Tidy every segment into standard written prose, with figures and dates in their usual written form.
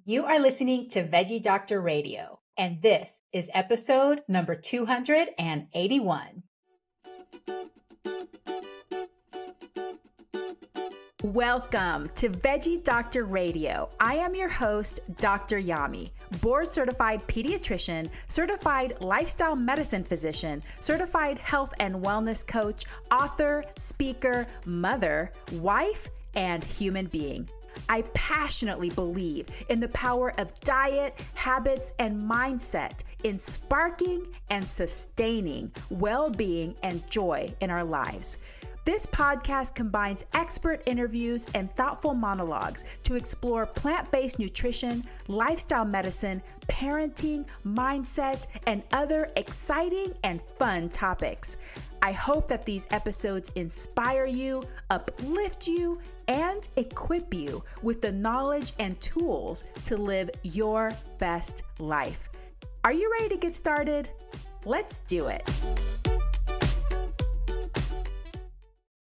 You are listening to Veggie Doctor Radio, and this is episode number 281. Welcome to Veggie Doctor Radio. I am your host, Dr. Yami, board-certified pediatrician, certified lifestyle medicine physician, certified health and wellness coach, author, speaker, mother, wife, and human being. I passionately believe in the power of diet, habits, and mindset in sparking and sustaining well-being and joy in our lives. This podcast combines expert interviews and thoughtful monologues to explore plant-based nutrition, lifestyle medicine, parenting, mindset, and other exciting and fun topics. I hope that these episodes inspire you, uplift you, and equip you with the knowledge and tools to live your best life. Are you ready to get started? Let's do it.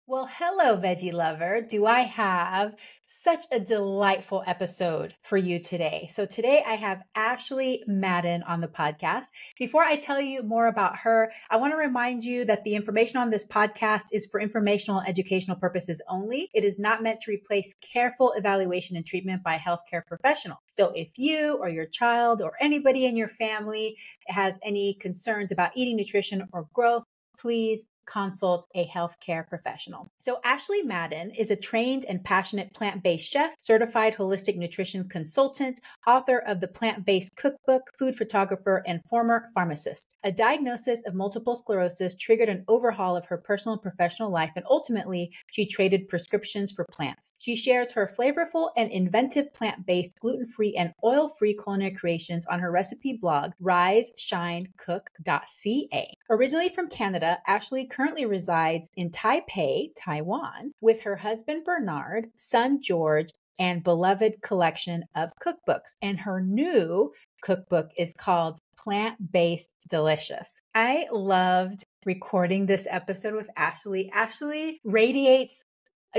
Well, hello, veggie lover. Do I have such a delightful episode for you today? So today I have Ashley Madden on the podcast. Before I tell you more about her, I want to remind you that the information on this podcast is for informational and educational purposes only. It is not meant to replace careful evaluation and treatment by a healthcare professional. So if you or your child or anybody in your family has any concerns about eating, nutrition, or growth, please consult a healthcare professional. So Ashley Madden is a trained and passionate plant-based chef, certified holistic nutrition consultant, author of the plant-based cookbook, food photographer, and former pharmacist. A diagnosis of multiple sclerosis triggered an overhaul of her personal and professional life, and ultimately, she traded prescriptions for plants. She shares her flavorful and inventive plant-based, gluten-free, and oil-free culinary creations on her recipe blog, riseshinecook.ca. Originally from Canada, Ashley currently resides in Taipei, Taiwan, with her husband Bernard, son George, and beloved collection of cookbooks. And her new cookbook is called Plant-Based Delicious. I loved recording this episode with Ashley. Ashley radiates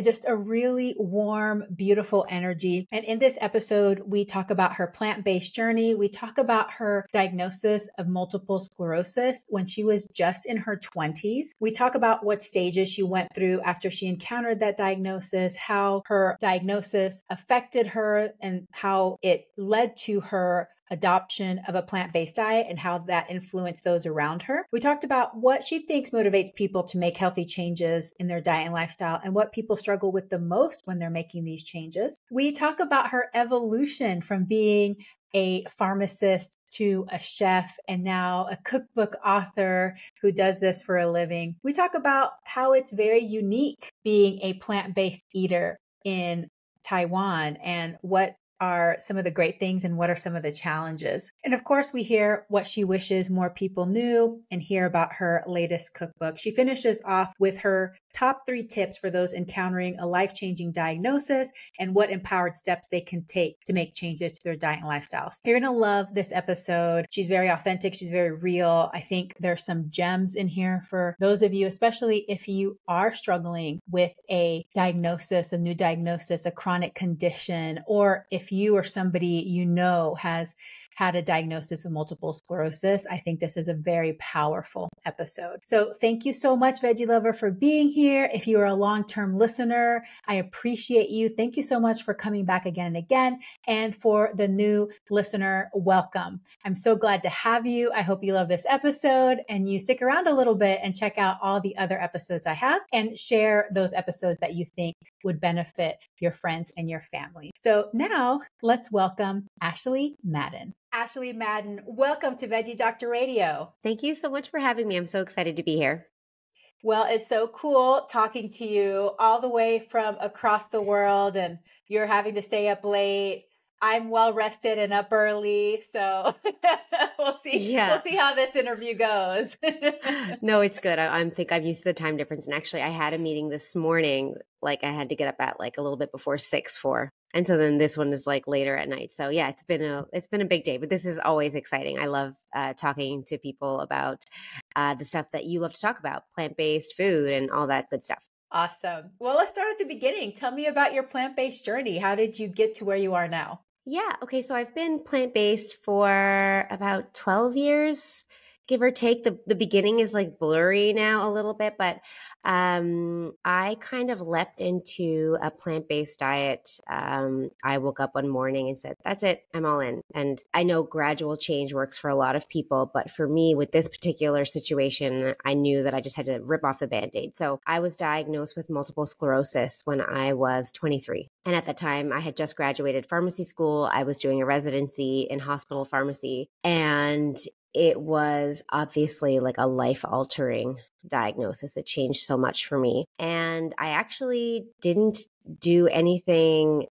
just a really warm, beautiful energy. And in this episode, we talk about her plant-based journey. We talk about her diagnosis of multiple sclerosis when she was just in her 20s. We talk about what stages she went through after she encountered that diagnosis, how her diagnosis affected her, and how it led to her adoption of a plant-based diet and how that influenced those around her. We talked about what she thinks motivates people to make healthy changes in their diet and lifestyle and what people struggle with the most when they're making these changes. We talk about her evolution from being a pharmacist to a chef and now a cookbook author who does this for a living. We talk about how it's very unique being a plant-based eater in Taiwan and what are some of the great things and what are some of the challenges. And of course, we hear what she wishes more people knew and hear about her latest cookbook. She finishes off with her top 3 tips for those encountering a life-changing diagnosis and what empowered steps they can take to make changes to their diet and lifestyles. You're going to love this episode. She's very authentic. She's very real. I think there's some gems in here for those of you, especially if you are struggling with a diagnosis, a new diagnosis, a chronic condition, or if you or somebody you know has had a diagnosis of multiple sclerosis. I think this is a very powerful episode. So thank you so much, Veggie Lover, for being here. If you are a long-term listener, I appreciate you. Thank you so much for coming back again and again. And for the new listener, welcome. I'm so glad to have you. I hope you love this episode and you stick around a little bit and check out all the other episodes I have and share those episodes that you think would benefit your friends and your family. So now let's welcome Ashley Madden. Ashley Madden, welcome to Veggie Doctor Radio. Thank you so much for having me. I'm so excited to be here. Well, it's so cool talking to you all the way from across the world, and you're having to stay up late. I'm well rested and up early, so we'll see. Yeah. We'll see how this interview goes. No, it's good. I'm used to the time difference, and actually, I had a meeting this morning. Like I had to get up at like a little bit before 6 for, and so then this one is like later at night. So yeah, it's been a big day, but this is always exciting. I love talking to people about the stuff that you love to talk about, plant-based food and all that good stuff. Awesome. Well, let's start at the beginning. Tell me about your plant-based journey. How did you get to where you are now? Yeah. Okay. So I've been plant-based for about 12 years, give or take. The beginning is like blurry now a little bit, but I kind of leapt into a plant-based diet. I woke up one morning and said, that's it, I'm all in. And I know gradual change works for a lot of people, but for me, with this particular situation, I knew that I just had to rip off the Band-Aid. So I was diagnosed with multiple sclerosis when I was 23. And at the time, I had just graduated pharmacy school. I was doing a residency in hospital pharmacy, and it was obviously like a life-altering diagnosis. It changed so much for me. And I actually didn't do anything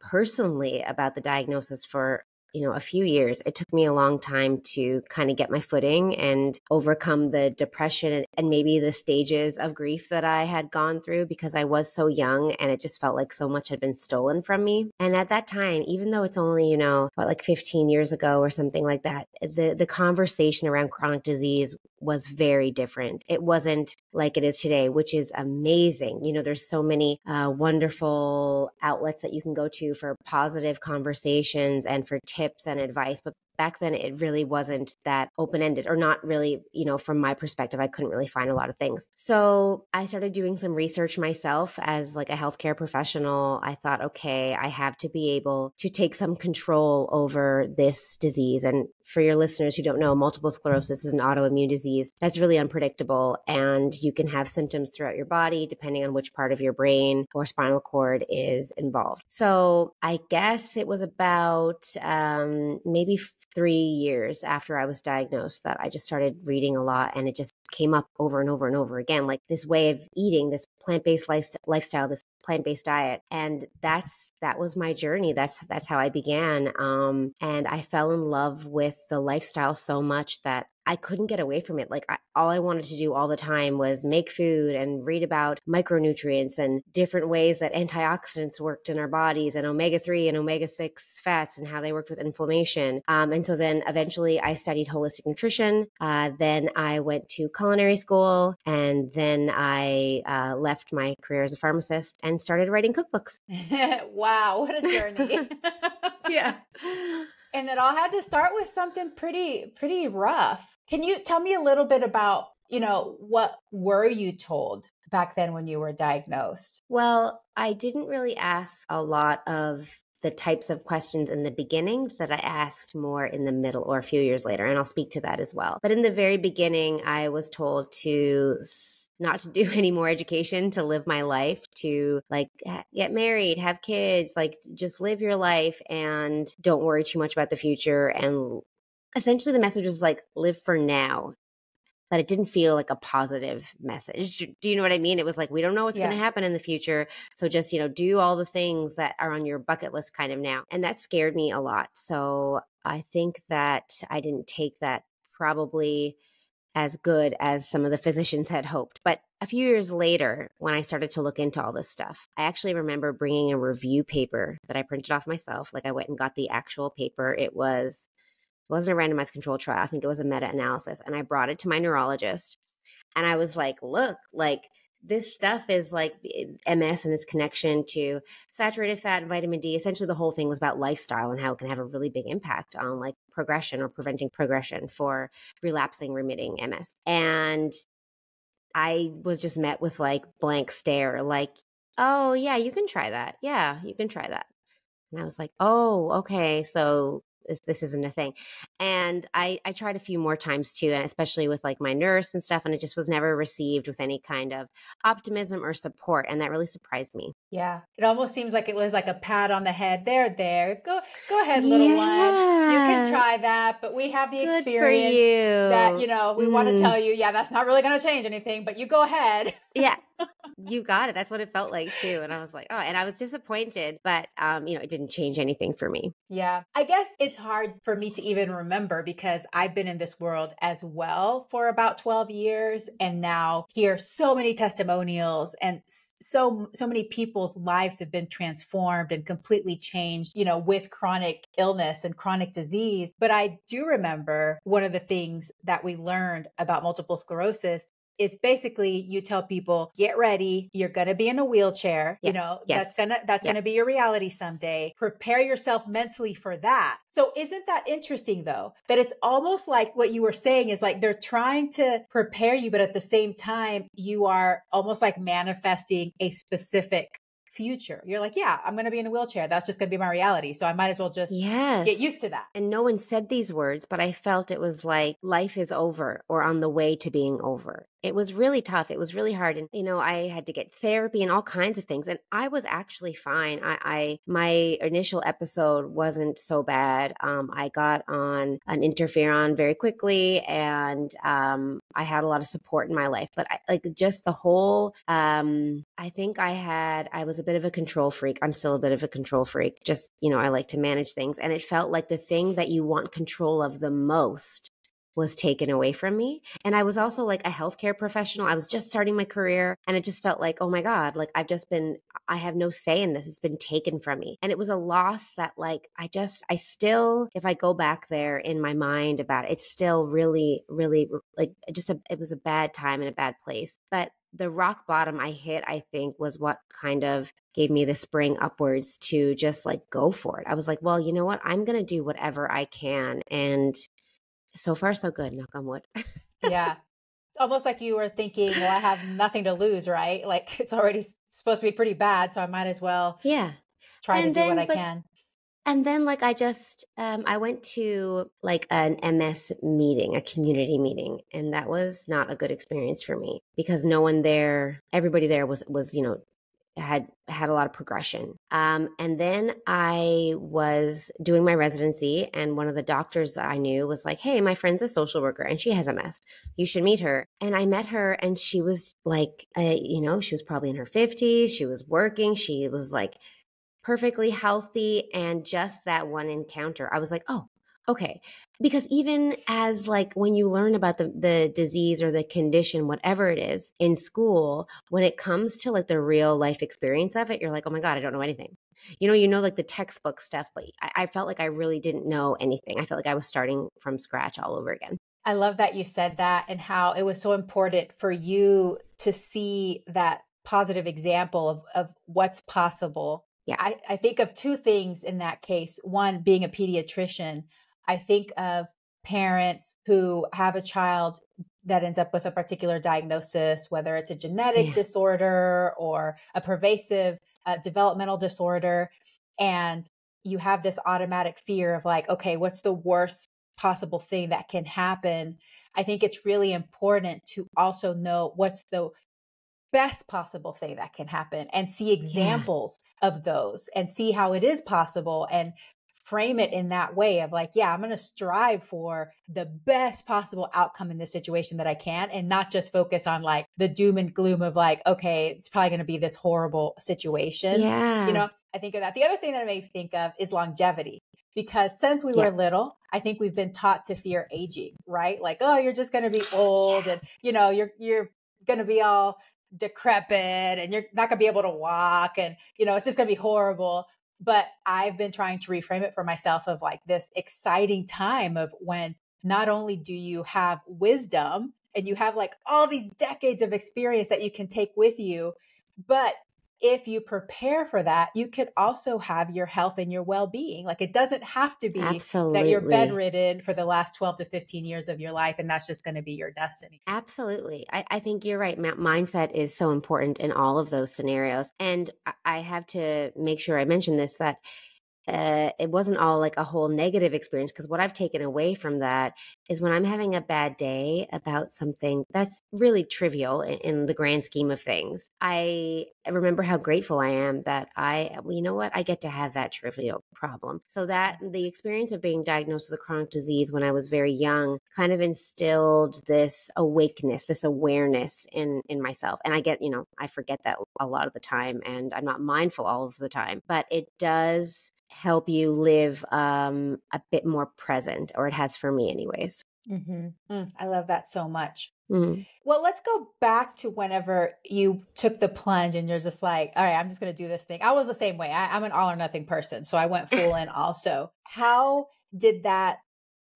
personally about the diagnosis for a few years. It took me a long time to kind of get my footing and overcome the depression and maybe the stages of grief that I had gone through, because I was so young and it just felt like so much had been stolen from me. And at that time, even though it's only, like 15 years ago or something like that, the conversation around chronic disease was very different. It wasn't like it is today, which is amazing. There's so many wonderful outlets that you can go to for positive conversations and for tips and advice. But back then, it really wasn't that open-ended, or not really, from my perspective, I couldn't really find a lot of things. So I started doing some research myself as like a healthcare professional. I thought, okay, I have to be able to take some control over this disease. And for your listeners who don't know, multiple sclerosis is an autoimmune disease that's really unpredictable, and you can have symptoms throughout your body depending on which part of your brain or spinal cord is involved. So I guess it was about maybe 3 years after I was diagnosed that I just started reading a lot, and it just came up over and over and over again, like this way of eating, this plant-based lifestyle, this plant-based diet. And that was my journey. That's how I began. And I fell in love with the lifestyle so much that I couldn't get away from it. Like all I wanted to do all the time was make food and read about micronutrients and different ways that antioxidants worked in our bodies, and omega-3 and omega-6 fats and how they worked with inflammation. And so then eventually I studied holistic nutrition. Then I went to culinary school, and then I left my career as a pharmacist and started writing cookbooks. Wow, what a journey. Yeah. And it all had to start with something pretty rough. Can you tell me a little bit about, what were you told back then when you were diagnosed? Well, I didn't really ask a lot of the types of questions in the beginning that I asked more in the middle or a few years later. And I'll speak to that as well. But in the very beginning, I was told not to do any more education, to live my life, to like get married, have kids, like just live your life and don't worry too much about the future. And essentially the message was like, live for now. But it didn't feel like a positive message. Do you know what I mean? It was like, we don't know what's going to happen in the future. So just, do all the things that are on your bucket list kind of now. And that scared me a lot. So I think that I didn't take that probably as good as some of the physicians had hoped. But a few years later, when I started to look into all this stuff, I actually remember bringing a review paper that I printed off myself. Like I went and got the actual paper. It wasn't a randomized control trial. I think it was a meta-analysis. And I brought it to my neurologist. And I was like, look, like this stuff is like MS and its connection to saturated fat and vitamin D. Essentially, the whole thing was about lifestyle and how it can have a really big impact on like progression or preventing progression for relapsing, remitting MS. And I was just met with like blank stare, like, oh yeah, you can try that. Yeah, you can try that. And I was like, oh, okay. So this isn't a thing. And I tried a few more times too, and especially with like my nurse and stuff, and it just was never received with any kind of optimism or support. And that really surprised me. Yeah. It almost seems like it was like a pat on the head. There. Go ahead, little one. You can try that, but we have the Good experience for you. that, we want to tell you, that's not really going to change anything, but you go ahead. Yeah. You got it. That's what it felt like too. And I was like, oh, and I was disappointed, but it didn't change anything for me. Yeah. I guess it's hard for me to even remember because I've been in this world as well for about 12 years and now hear so many testimonials and so many people's lives have been transformed and completely changed, with chronic illness and chronic disease. But I do remember one of the things that we learned about multiple sclerosis is basically you tell people, get ready. You're going to be in a wheelchair. Yeah. You know, Yes. that's going to be your reality someday. Prepare yourself mentally for that. So isn't that interesting though, that it's almost like what you were saying is like, they're trying to prepare you, but at the same time, you are almost like manifesting a specific future. You're like, yeah, I'm going to be in a wheelchair. That's just going to be my reality. So I might as well just get Yes. used to that. And no one said these words, but I felt it was like life is over or on the way to being over. It was really tough. It was really hard. And, you know, I had to get therapy and all kinds of things. And I was actually fine. My initial episode wasn't so bad. I got on an interferon very quickly, and I had a lot of support in my life. But just the whole, I think I was a bit of a control freak. I'm still a bit of a control freak. Just, you know, I like to manage things. And it felt like the thing that you want control of the most was taken away from me. And I was also like a healthcare professional. I was just starting my career, and it just felt like, oh my God, like I have no say in this. It's been taken from me. And it was a loss that like, I still, if I go back there in my mind about it, it's still really, really like it was a bad time and a bad place. But the rock bottom I hit, I think, was what kind of gave me the spring upwards to just like go for it. I was like, well, you know what? I'm going to do whatever I can. And so far, so good. Knock on wood. Yeah. It's almost like you were thinking, well, I have nothing to lose, right? Like it's already supposed to be pretty bad. So I might as well try to do what I can. And then like I went to like an MS meeting, a community meeting, and that was not a good experience for me because everybody there was, you know, had a lot of progression. And then I was doing my residency, and one of the doctors that I knew was like, hey, my friend's a social worker and she has MS. You should meet her. And I met her, and she was like, you know, she was probably in her 50s. She was working. She was like perfectly healthy. And just that one encounter, I was like, oh, okay. Because even as like when you learn about the disease or the condition, whatever it is in school, when it comes to like the real life experience of it, you're like, oh my God, I don't know anything. You know, like the textbook stuff, but I felt like I really didn't know anything. I felt like I was starting from scratch all over again. I love that you said that and how it was so important for you to see that positive example of what's possible. Yeah. I think of two things in that case. One, being a pediatrician, I think of parents who have a child that ends up with a particular diagnosis, whether it's a genetic disorder or a pervasive developmental disorder. And you have this automatic fear of like, okay, what's the worst possible thing that can happen? I think it's really important to also know what's the best possible thing that can happen and see examples of those and see how it is possible and frame it in that way of like, yeah, I'm going to strive for the best possible outcome in this situation that I can, and not just focus on like the doom and gloom of like, okay, it's probably going to be this horrible situation. Yeah. You know, I think of that. The other thing that I may think of is longevity, because since we were little, I think we've been taught to fear aging, right? Like, oh, you're just going to be old and, you know, you're going to be all decrepit and you're not gonna be able to walk and, you know, it's just gonna be horrible. But I've been trying to reframe it for myself of like this exciting time of when not only do you have wisdom and you have like all these decades of experience that you can take with you, but if you prepare for that, you could also have your health and your well-being. Like it doesn't have to be that you're bedridden for the last 12 to 15 years of your life and that's just going to be your destiny. Absolutely. I think you're right. Mindset is so important in all of those scenarios. And I have to make sure I mention this, that it wasn't all like a whole negative experience, because what I've taken away from that is when I'm having a bad day about something that's really trivial in the grand scheme of things, I remember how grateful I am that you know what, I get to have that trivial problem. So that the experience of being diagnosed with a chronic disease when I was very young kind of instilled this awakeness, this awareness in myself. And I get, you know, I forget that a lot of the time and I'm not mindful all of the time, but it does help you live a bit more present, or it has for me anyways. I love that so much. Mm. Well, let's go back to whenever you took the plunge and you're just like, all right, I'm just going to do this thing. I was the same way. I'm an all or nothing person. So I went full in also. How did that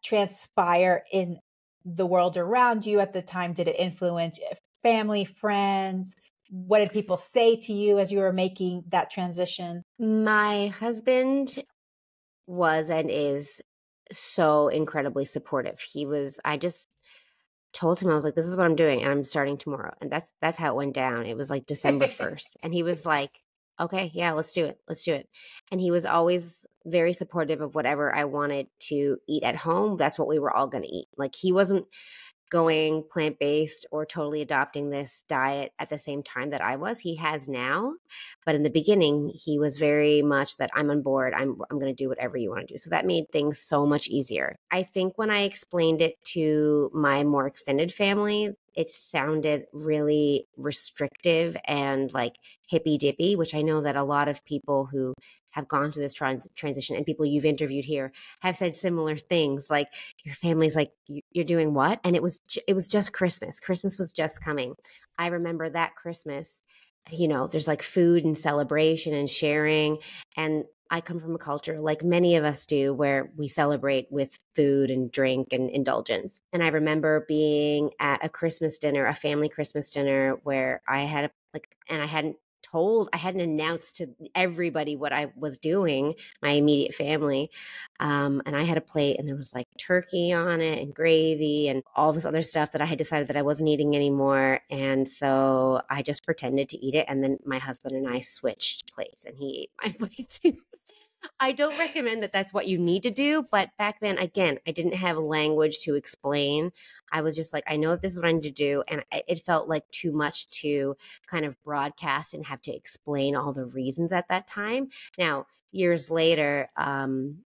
transpire in the world around you at the time? Did it influence family, friends? What did people say to you as you were making that transition? My husband was and is so incredibly supportive. I just told him, I was like, this is what I'm doing and I'm starting tomorrow. And that's how it went down. It was like December 1st. And he was like, okay, yeah, let's do it. Let's do it. And he was always very supportive of whatever I wanted to eat at home. That's what we were all going to eat. Like he wasn't going plant-based or totally adopting this diet at the same time that I was. He has now, but in the beginning, he was very much that I'm on board. I'm going to do whatever you want to do. So that made things so much easier. I think when I explained it to my more extended family, it sounded really restrictive and like hippy dippy, which I know that a lot of people who have gone through this transition and people you've interviewed here have said similar things. Like your family's like, you're doing what? And it was just Christmas. Christmas was just coming. I remember that Christmas, there's like food and celebration and sharing. And I come from a culture like many of us do where we celebrate with food and drink and indulgence. And I remember being at a Christmas dinner, a family Christmas dinner where I had and I hadn't announced to everybody what I was doing, my immediate family. And I had a plate and there was like turkey on it and gravy and all this other stuff that I had decided that I wasn't eating anymore. And so I just pretended to eat it. And then my husband and I switched plates and he ate my plate too. I don't recommend that that's what you need to do. But back then, again, I didn't have language to explain. I was just like, I know this is what I need to do. And it felt like too much to kind of broadcast and have to explain all the reasons at that time. Now, years later,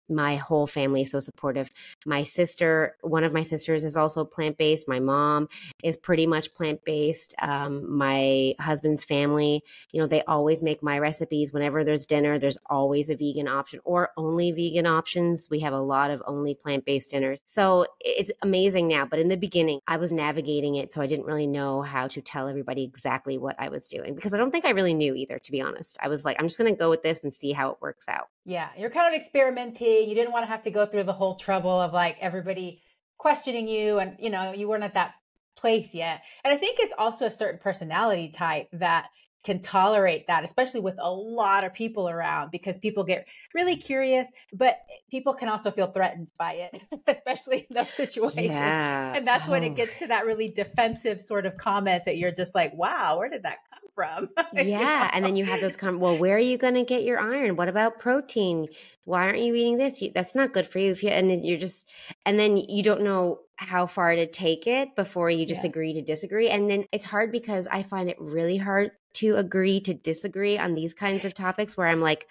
my whole family is so supportive. One of my sisters is also plant-based. My mom is pretty much plant-based. My husband's family, they always make my recipes. Whenever there's dinner, there's always a vegan option or only vegan options. We have a lot of only plant-based dinners. So it's amazing now. But in the beginning, I was navigating it. So I didn't really know how to tell everybody exactly what I was doing because I don't think I really knew either, to be honest. I was like, I'm just going to go with this and see how it works out. Yeah, you're kind of experimenting. You didn't want to have to go through the whole trouble of like everybody questioning you and, you weren't at that place yet. And I think it's also a certain personality type that can tolerate that, especially with a lot of people around, because people get really curious, but people can also feel threatened by it, especially in those situations. Yeah. And that's when it gets to that really defensive sort of comments that you're just like, wow, where did that come from? Yeah. And then you have those well, where are you going to get your iron? What about protein? Why aren't you eating this? That's not good for you. And then you don't know how far to take it before you just agree to disagree. And then it's hard because I find it really hard to agree to disagree on these kinds of topics where I'm like,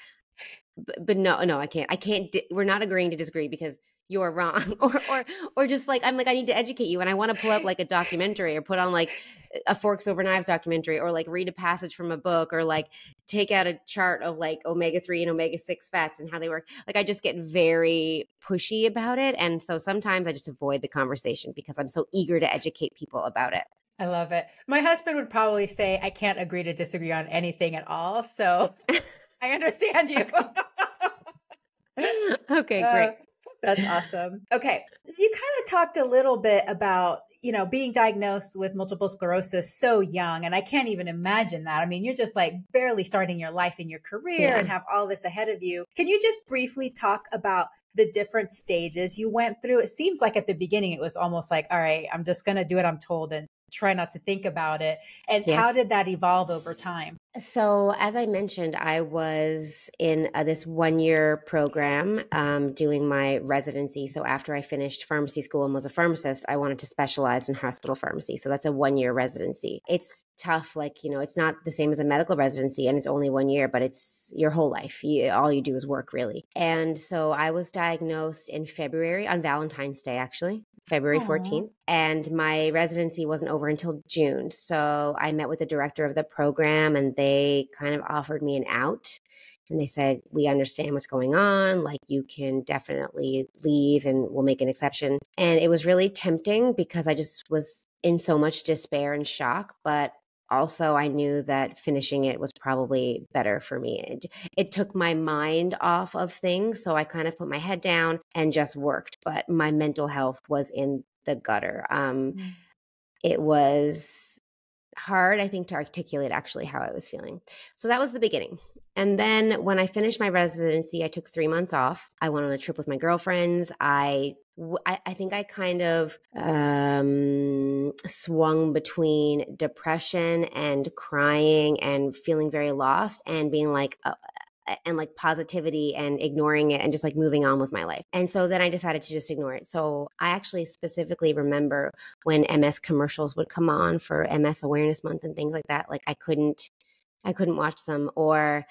but no, I can't. We're not agreeing to disagree because you're wrong. Or just like, I'm like, I need to educate you. And I want to pull up like a documentary or put on like a Forks Over Knives documentary or like read a passage from a book or like take out a chart of like omega-3 and omega-6 fats and how they work. Like I just get very pushy about it. And so sometimes I just avoid the conversation because I'm so eager to educate people about it. I love it. My husband would probably say, I can't agree to disagree on anything at all. So I understand you. Okay, great. That's awesome. Okay. So you kind of talked a little bit about, being diagnosed with multiple sclerosis so young. And I can't even imagine that. I mean, you're just like barely starting your life in your career and have all this ahead of you. Can you just briefly talk about the different stages you went through? It seems like at the beginning, it was almost like, all right, I'm just going to do what I'm told and try not to think about it. And how did that evolve over time? So as I mentioned, I was in this 1-year program doing my residency. So after I finished pharmacy school and was a pharmacist, I wanted to specialize in hospital pharmacy. So that's a 1-year residency. It's tough. Like, it's not the same as a medical residency and it's only 1 year, but it's your whole life. All you do is work really. And so I was diagnosed in February on Valentine's Day, actually. February 14th. And my residency wasn't over until June. So I met with the director of the program and they kind of offered me an out. And they said, we understand what's going on. Like you can definitely leave and we'll make an exception. And it was really tempting because I just was in so much despair and shock. But also I knew that finishing it was probably better for me. It took my mind off of things. So I kind of put my head down and just worked. But my mental health was in the gutter. It was hard, I think, to articulate actually how I was feeling. So that was the beginning. And then when I finished my residency, I took 3 months off. I went on a trip with my girlfriends. I think I kind of swung between depression and crying and feeling very lost and being like, and like positivity and ignoring it and just like moving on with my life. And so then I decided to just ignore it. So I actually specifically remember when MS commercials would come on for MS Awareness Month and things like that. Like I couldn't watch them. Or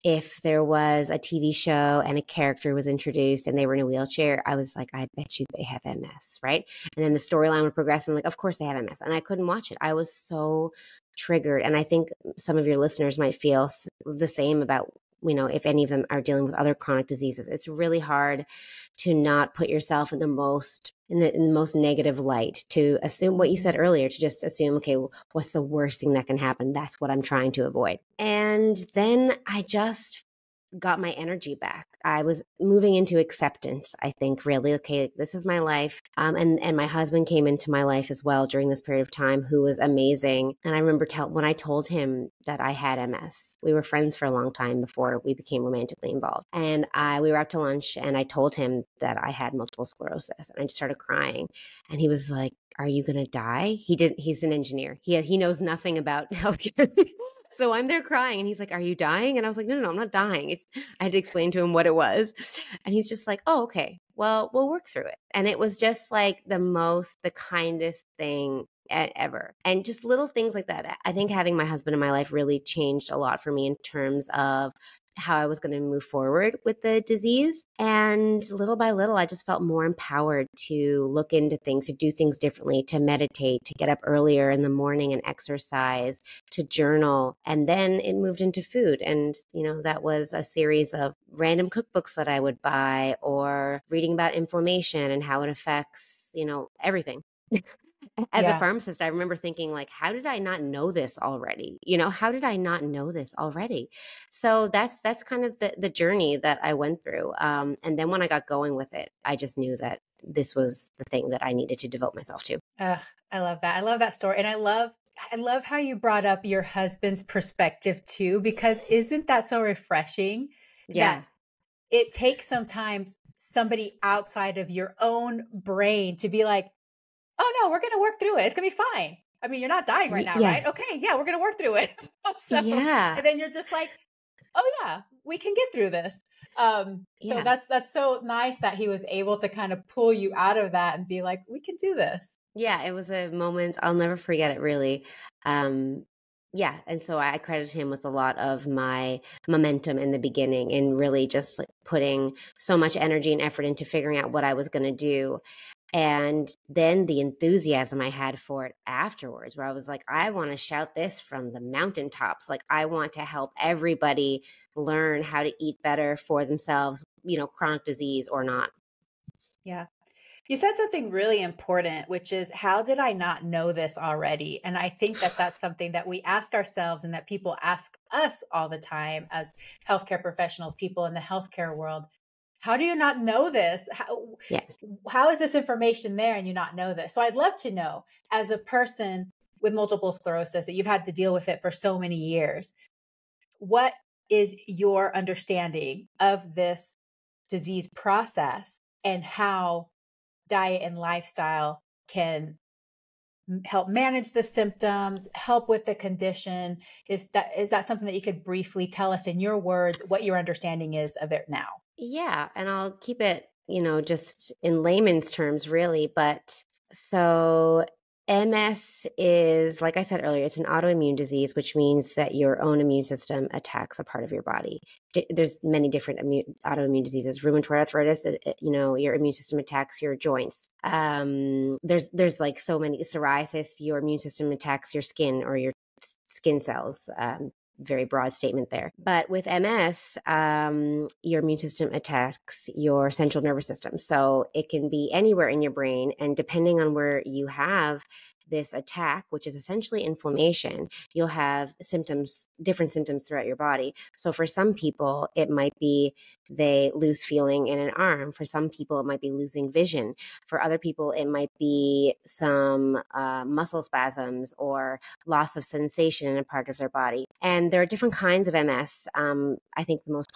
if there was a TV show and a character was introduced and they were in a wheelchair, I was like, I bet you they have MS, right? And then the storyline would progress and I'm like, of course they have MS. And I couldn't watch it. I was so triggered. And I think some of your listeners might feel the same about, if any of them are dealing with other chronic diseases. It's really hard to not put yourself in the most negative light, to assume what you said earlier, to just assume, okay, what's the worst thing that can happen? That's what I'm trying to avoid. And then I just got my energy back. I was moving into acceptance, I think, really. Okay, this is my life. And my husband came into my life as well during this period of time, who was amazing. And I remember when I told him that I had MS, we were friends for a long time before we became romantically involved. And we were out to lunch and I told him that I had multiple sclerosis and I just started crying. And he was like, are you going to die? He's an engineer. He knows nothing about healthcare. So I'm there crying and he's like, are you dying? And I was like, no, I'm not dying. I had to explain to him what it was. And he's just like, oh, okay, well, we'll work through it. And it was just like the kindest thing ever. And just little things like that. I think having my husband in my life really changed a lot for me in terms of how I was going to move forward with the disease. And little by little, I just felt more empowered to look into things, to do things differently, to meditate, to get up earlier in the morning and exercise, to journal. And then it moved into food. And, that was a series of random cookbooks that I would buy, or reading about inflammation and how it affects, everything. As a pharmacist, I remember thinking like, how did I not know this already? How did I not know this already? So that's kind of the journey that I went through. And then when I got going with it, I just knew that this was the thing that I needed to devote myself to. I love that. I love that story. And I love how you brought up your husband's perspective too, because isn't that so refreshing? Yeah. That it takes sometimes somebody outside of your own brain to be like, oh no, we're going to work through it. It's going to be fine. I mean, you're not dying right now, right? Okay. Yeah. We're going to work through it. And then you're just like, oh yeah, we can get through this. So that's so nice that he was able to kind of pull you out of that and be like, we can do this. Yeah. It was a moment. I'll never forget it, really. And so I credit him with a lot of my momentum in the beginning, and really just like putting so much energy and effort into figuring out what I was going to do. And then the enthusiasm I had for it afterwards, where I was like, I want to shout this from the mountaintops. Like, I want to help everybody learn how to eat better for themselves, chronic disease or not. Yeah. You said something really important, which is, how did I not know this already? And I think that that's something that we ask ourselves and that people ask us all the time as healthcare professionals, people in the healthcare world. How do you not know this? How is this information there and you not know this? So I'd love to know, as a person with multiple sclerosis, that you've had to deal with it for so many years, what is your understanding of this disease process and how diet and lifestyle can help manage the symptoms, help with the condition? Is that something that you could briefly tell us in your words, what your understanding is of it now? Yeah. And I'll keep it, just in layman's terms, really. But so MS is, like I said earlier, it's an autoimmune disease, which means that your own immune system attacks a part of your body. There's many different autoimmune diseases. Rheumatoid arthritis, your immune system attacks your joints. There's like so many. Psoriasis, your immune system attacks your skin or your skin cells. Very broad statement there. But with MS, your immune system attacks your central nervous system. So it can be anywhere in your brain. And depending on where you have this attack, which is essentially inflammation, you'll have different symptoms throughout your body. So for some people, it might be they lose feeling in an arm. For some people, it might be losing vision. For other people, it might be some muscle spasms or loss of sensation in a part of their body. And there are different kinds of MS. I think the most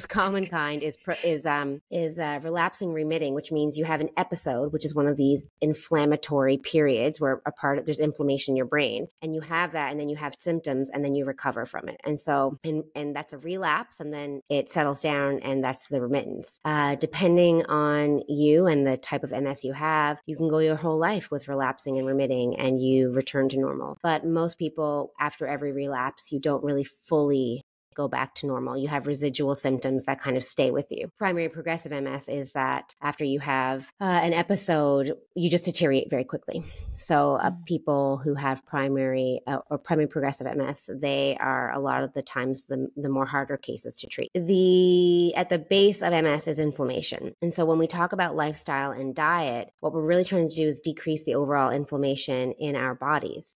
common kind is relapsing remitting, which means you have an episode, which is one of these inflammatory periods where there's inflammation in your brain, and you have that, and then you have symptoms, and then you recover from it. And so, and that's a relapse, and then it settles down, and that's the remittance. Depending on you and the type of MS you have, you can go your whole life with relapsing and remitting, and you return to normal. But most people, after every relapse, you don't really fully go back to normal. You have residual symptoms that kind of stay with you. Primary progressive MS is that after you have an episode, you just deteriorate very quickly. So people who have primary progressive MS, they are a lot of the times the more harder cases to treat. At the base of MS is inflammation. And so when we talk about lifestyle and diet, what we're really trying to do is decrease the overall inflammation in our bodies.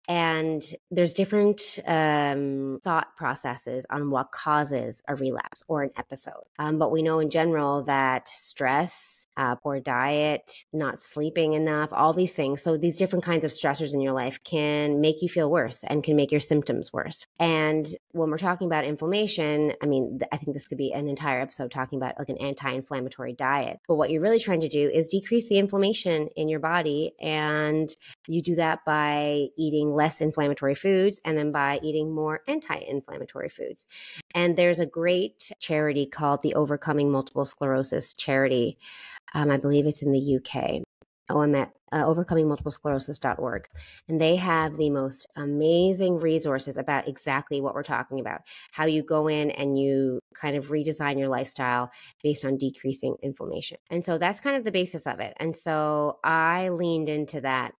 And there's different thought processes on what causes a relapse or an episode. But we know in general that stress, poor diet, not sleeping enough, all these things. So these different kinds of stressors in your life can make you feel worse and can make your symptoms worse. And when we're talking about inflammation, I mean, I think this could be an entire episode talking about like an anti-inflammatory diet. But what you're really trying to do is decrease the inflammation in your body. And you do that by eating less inflammatory foods and then by eating more anti-inflammatory foods. And there's a great charity called the Overcoming Multiple Sclerosis charity. I believe it's in the UK. I'm at overcomingmultiplesclerosis.org. And they have the most amazing resources about exactly what we're talking about, how you go in and you kind of redesign your lifestyle based on decreasing inflammation. And so that's kind of the basis of it. And so I leaned into that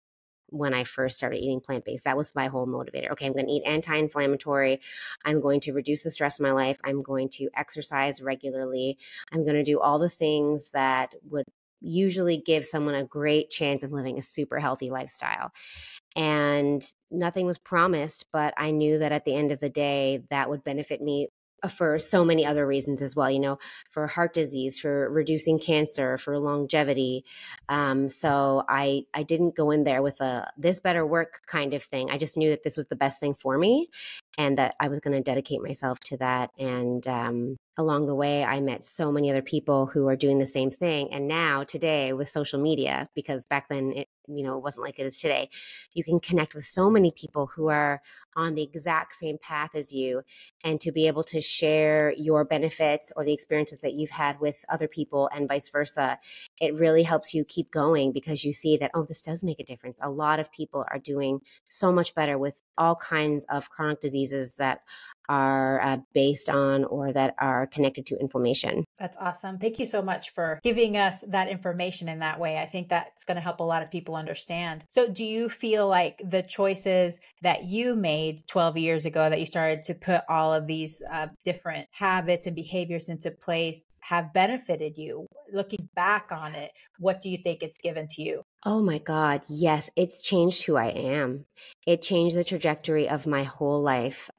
when I first started eating plant-based. That was my whole motivator. Okay, I'm going to eat anti-inflammatory. I'm going to reduce the stress in my life. I'm going to exercise regularly. I'm going to do all the things that would usually give someone a great chance of living a super healthy lifestyle. And nothing was promised, but I knew that at the end of the day, that would benefit me for so many other reasons as well, you know, for heart disease, for reducing cancer, for longevity. So I didn't go in there with this better work kind of thing. I just knew that this was the best thing for me and that I was going to dedicate myself to that. And along the way, I met so many other people who are doing the same thing. And now today with social media, because back then it wasn't like it is today, you can connect with so many people who are on the exact same path as you, and to be able to share your benefits or the experiences that you've had with other people and vice versa, it really helps you keep going because you see that, oh, this does make a difference. A lot of people are doing so much better with all kinds of chronic diseases that are based on or that are connected to inflammation. That's awesome. Thank you so much for giving us that information in that way. I think that's going to help a lot of people understand. So do you feel like the choices that you made 12 years ago, that you started to put all of these different habits and behaviors into place, have benefited you? Looking back on it, what do you think it's given to you? Oh my God. Yes. It's changed who I am. It changed the trajectory of my whole life.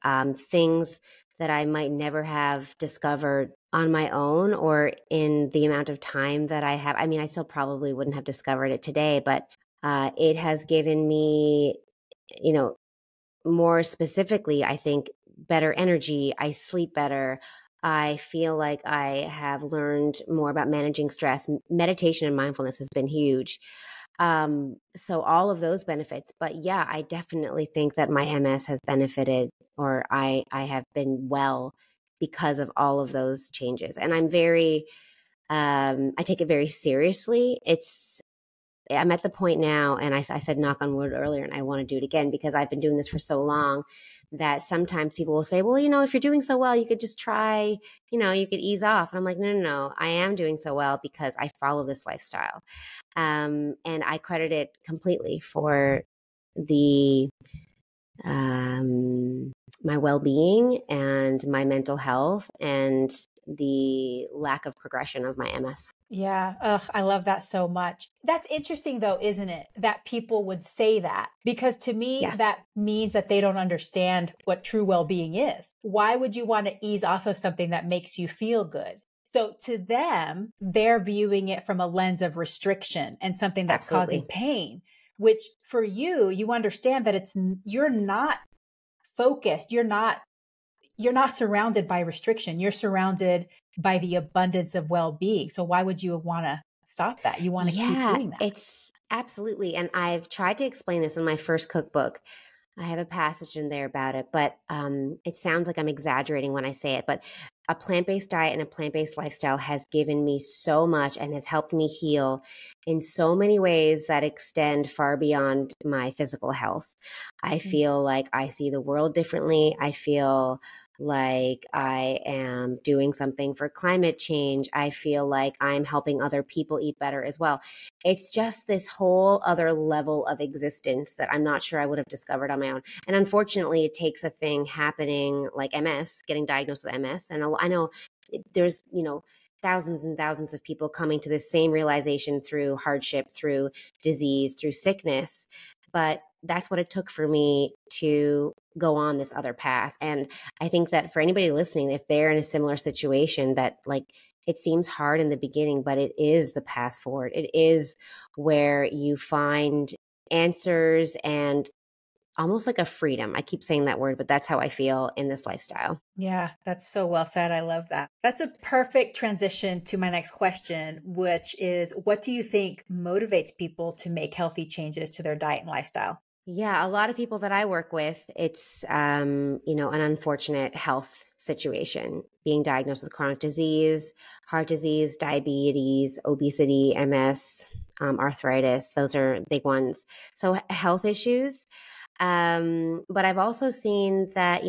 Things that I might never have discovered on my own or in the amount of time that I have. I mean, I still probably wouldn't have discovered it today, but it has given me, more specifically, I think, better energy. I sleep better. I feel like I have learned more about managing stress. Meditation and mindfulness has been huge. So all of those benefits, but yeah, I definitely think that my MS has benefited, or I have been well because of all of those changes. And I'm I take it very seriously. I'm at the point now, and I said knock on wood earlier, and I want to do it again because I've been doing this for so long that sometimes people will say, well, if you're doing so well, you could just try, you could ease off. And I'm like, no, I am doing so well because I follow this lifestyle. And I credit it completely for the my well-being and my mental health and the lack of progression of my MS. Yeah. Ugh, I love that so much. That's interesting though, isn't it? That people would say that, because to me, Yeah, that means that they don't understand what true well-being is. Why would you want to ease off of something that makes you feel good? So to them, they're viewing it from a lens of restriction and something that's causing absolutely. pain, which for you, you understand that you're not focused. You're not surrounded by restriction. You're surrounded by the abundance of well-being. So why would you want to stop that? You want to keep Yeah, doing that. it's absolutely. And I've tried to explain this in my first cookbook. I have a passage in there about it, but it sounds like I'm exaggerating when I say it. But a plant-based diet and a plant-based lifestyle has given me so much and has helped me heal in so many ways that extend far beyond my physical health. I Mm. feel like I see the world differently. I feel like I am doing something for climate change. I feel like I'm helping other people eat better as well. It's just this whole other level of existence that I'm not sure I would have discovered on my own. And unfortunately, it takes a thing happening like MS, getting diagnosed with MS. And I know there's, thousands and thousands of people coming to the same realization through hardship, through disease, through sickness. But that's what it took for me to go on this other path. And I think that for anybody listening, if they're in a similar situation, that like it seems hard in the beginning, but it is the path forward. It is where you find answers and almost like a freedom. I keep saying that word, but that's how I feel in this lifestyle. Yeah, that's so well said. I love that. That's a perfect transition to my next question, which is, what do you think motivates people to make healthy changes to their diet and lifestyle? Yeah, a lot of people that I work with, it's an unfortunate health situation, being diagnosed with chronic disease, heart disease, diabetes, obesity, MS, arthritis. Those are big ones. So health issues. But I've also seen that,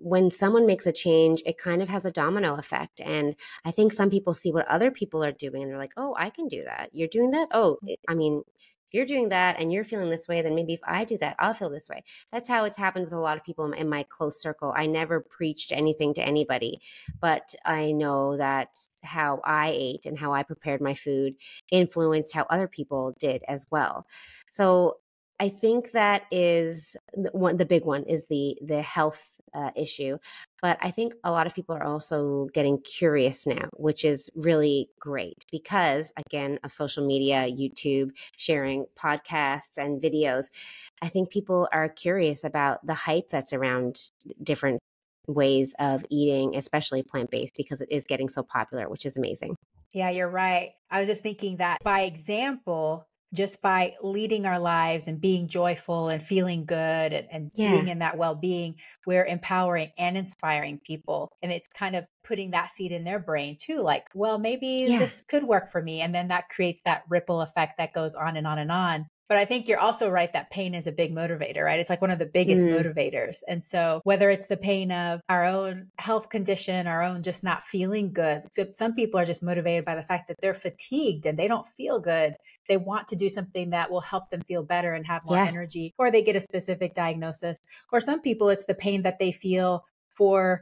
when someone makes a change, it kind of has a domino effect. And I think some people see what other people are doing and they're like, oh, I can do that. You're doing that? Oh, I mean, if you're doing that and you're feeling this way, then maybe if I do that, I'll feel this way. That's how it's happened with a lot of people in my close circle. I never preached anything to anybody, but I know that how I ate and how I prepared my food influenced how other people did as well. So I think that is the big one is the health issue. But I think a lot of people are also getting curious now, which is really great because, again, of social media, YouTube, sharing podcasts and videos. I think people are curious about the hype that's around different ways of eating, especially plant-based, because it is getting so popular, which is amazing. Yeah, you're right. I was just thinking that by example, just by leading our lives and being joyful and feeling good and being Yeah. in that well-being, we're empowering and inspiring people. And it's kind of putting that seed in their brain too, like, well, maybe Yeah. this could work for me. And then that creates that ripple effect that goes on and on and on. But I think you're also right that pain is a big motivator, right? It's like one of the biggest Mm, motivators. And so whether it's the pain of our own health condition, our own just not feeling good, some people are just motivated by the fact that they're fatigued and they don't feel good. They want to do something that will help them feel better and have more yeah. energy, or they get a specific diagnosis. Or some people, it's the pain that they feel for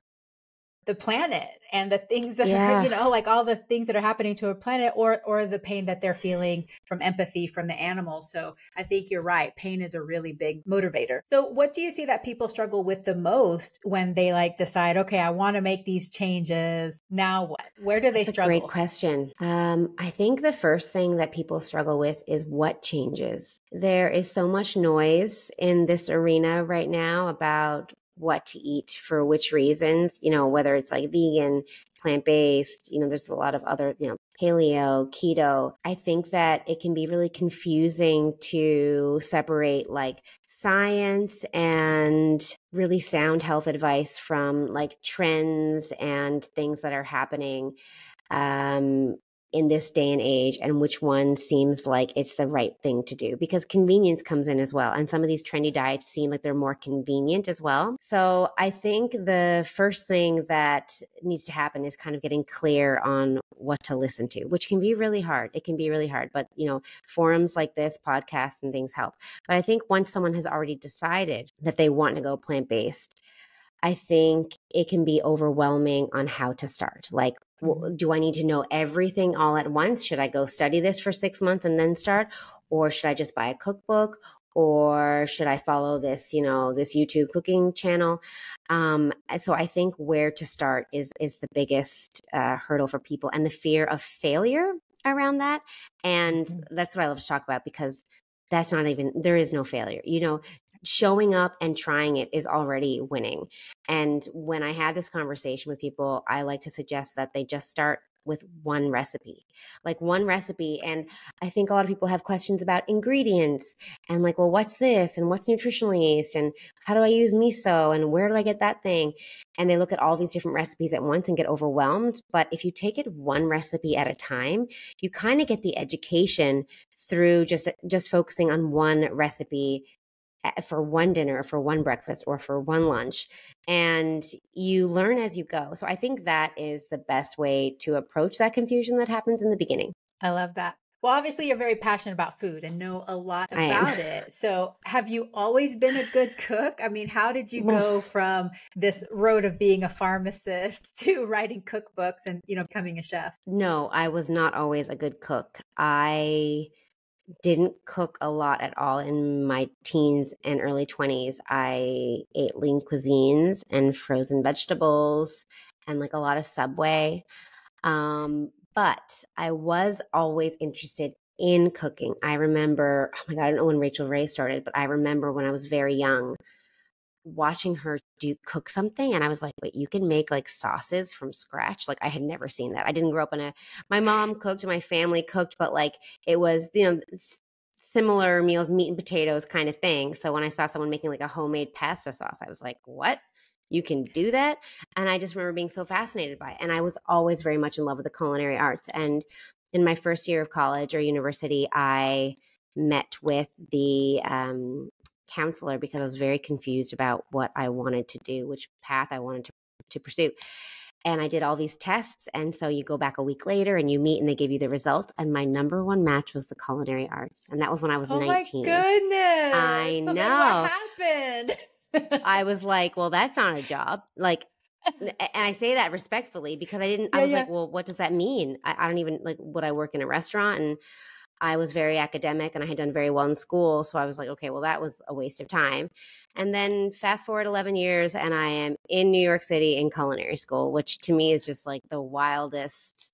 the planet and the things that are, Yeah. like all the things that are happening to a planet, or the pain that they're feeling from empathy from the animals. So I think you're right. Pain is a really big motivator. So what do you see that people struggle with the most when they like decide, okay, I want to make these changes. Now what? Where do they That's a great struggle? question. I think the first thing that people struggle with is what changes. There is so much noise in this arena right now about what to eat for which reasons, whether it's like vegan, plant-based, there's a lot of other, paleo, keto. I think that it can be really confusing to separate like science and really sound health advice from like trends and things that are happening. Um, in this day and age and which one seems like it's the right thing to do, because convenience comes in as well. And some of these trendy diets seem like they're more convenient as well. So I think the first thing that needs to happen is kind of getting clear on what to listen to, which can be really hard. It can be really hard, but forums like this, podcasts and things help. But I think once someone has already decided that they want to go plant-based, I think it can be overwhelming on how to start. Like, do I need to know everything all at once? Should I go study this for 6 months and then start? Or should I just buy a cookbook? Or should I follow this, this YouTube cooking channel? So I think where to start is the biggest hurdle for people, and the fear of failure around that. And that's what I love to talk about, because there is no failure. Showing up and trying it is already winning. And when I had this conversation with people, I like to suggest that they just start with one recipe. And I think a lot of people have questions about ingredients and like, well, what's this? And what's nutritionally aced? And how do I use miso? And where do I get that thing? And they look at all these different recipes at once and get overwhelmed. But if you take it one recipe at a time, you kind of get the education through just focusing on one recipe for one dinner, for one breakfast, or for one lunch, and you learn as you go. So I think that is the best way to approach that confusion that happens in the beginning. I love that. Well, obviously you're very passionate about food and know a lot about it. So have you always been a good cook? I mean, how did you go from this road of being a pharmacist to writing cookbooks and, becoming a chef? No, I was not always a good cook. I didn't cook a lot at all in my teens and early 20s. I ate lean cuisines and frozen vegetables and like a lot of Subway. But I was always interested in cooking. I remember, oh my God, I don't know when Rachel Ray started, but I remember when I was very young watching her cook something, and I was like, wait, you can make like sauces from scratch? Like, I had never seen that. I didn't grow up my mom cooked, my family cooked, but like it was, similar meals, meat and potatoes kind of thing. So when I saw someone making like a homemade pasta sauce, I was like, what? You can do that? And I just remember being so fascinated by it. And I was always very much in love with the culinary arts. And in my first year of college or university, I met with the counselor because I was very confused about what I wanted to do, which path I wanted to pursue. And I did all these tests. And so you go back a week later and you meet and they give you the results. And my number one match was the culinary arts. And that was when I was 19. Oh my goodness. I know. Then what happened? I was like, well, that's not a job. Like, and I say that respectfully because I was like, well, what does that mean? I don't even like, would I work in a restaurant? And I was very academic and I had done very well in school. So I was like, okay, well, that was a waste of time. And then fast forward 11 years and I am in New York City in culinary school, which to me is just like the wildest